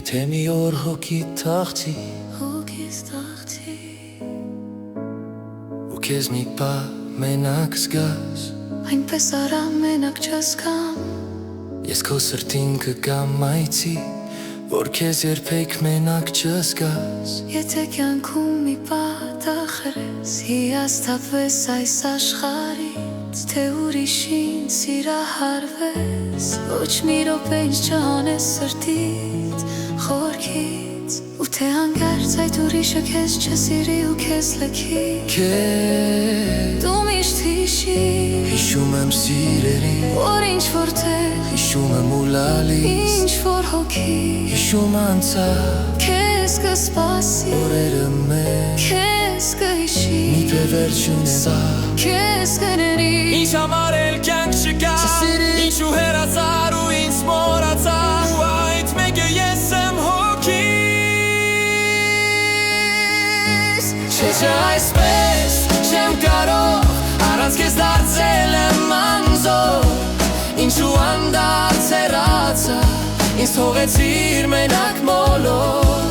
Եթե մի օր հոգիդ թաղթի ու քեզ մի պա մենակ զգաս, այնպես արա մենակ չես կամ, ես քո սրտին կգամ այցի, որ քեզ երբեք մենակ չզգաս։ Եթե կյանքում մի պա տախրես, հիասթափվես այս աշխարհից, թե ուրիշին սիրահարվես, ոչ մի րոպե ինձ չանես սրտից, խորքից, ու թե հանկարծ այդ ուրիշը քեզ չսիրի ու քեզ լքի, Քեզ դու միշտ հիշիր, հիշում եմ սիրելի, որ ինչ-որ տեղ, հիշում եմ ու լալիս, ինչ-որ հոգի, հիշում անցավ քեզ կսպասի, օրերը մեզ, քեզ կհիշի, միթե վերջին է սա, քեզ կների, Ինչ համար էլ կյանք չկա, ինչու հեռացար ու ինձ մոռացար, ու այդ մեկը ես եմ հոգիս, Չէ այսպես չեմ կարող, առանց քեզ դարձել եմ անզոր, ինչու անդարձ հեռացա, ինձ թողեցիր մենակ մոլոր,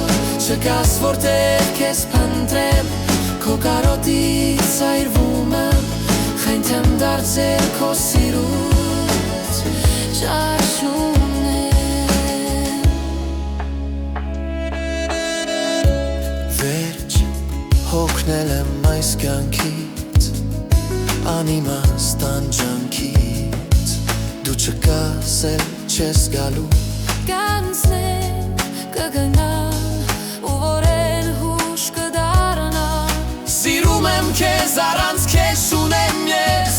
չկաս որտեղ քեզ փնտրեմ, քո կարոտից այրվում եմ, խենթ եմ դարձել քո սիրուց, ճարժում եմ, Վերջ հոգնել եմ այս կյանքից, անիմաստ անջանքից, դու չկաս էլ չես գալու, կանցնեմ, կգնամ, ու որ էլ հուշ կդառնամ, Սիրում եմ քեզ առանց քեզ ունեմ ես,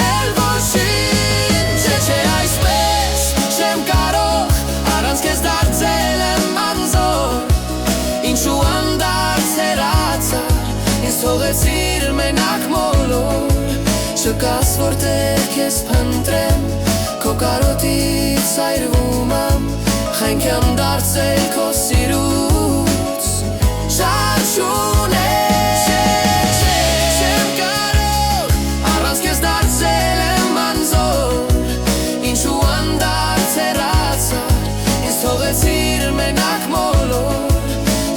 էլ ոչինչ, չէ այսպես չեմ կարող, առանց քեզ դարձել եմ անզոր, ինչու անդարձ հեռացար, ինձ թողեցիր մենակ մոլոր, չկաս որտեղ քեզ փնտրեմ, քո կարոտից այրվում եմ, խենթ եմ դարձել քո սիրուց, ճարժում Չեմ կարող, առանց քեզ դարձել եմ անզոր, ինչու անդարձ հեռացար, ինձ թողեցիր մենակ մոլոր,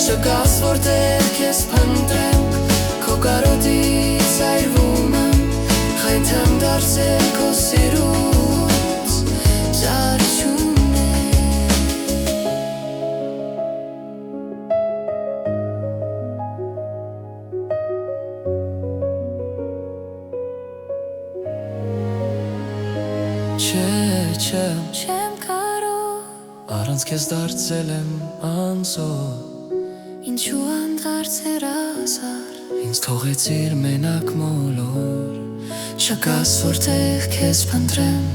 չկաս որտեղ քեզ փնտրեմ, քո կարոտից այրվում եմ, խենթ եմ դարձել քո սիրուց, ճարժում չեմ կարող, Առանց քեզ դարձել եմ անզոր, ինչու անդարձ հեռացար, ինձ թողեցիր մենակ մոլոր, չկաս որտեղ քեզ փնտրեմ,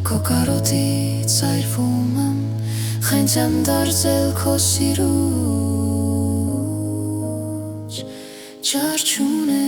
քո կարոտից այրվում եմ, խենթ եմ դարձել քո սիրուց, ճարժում եմ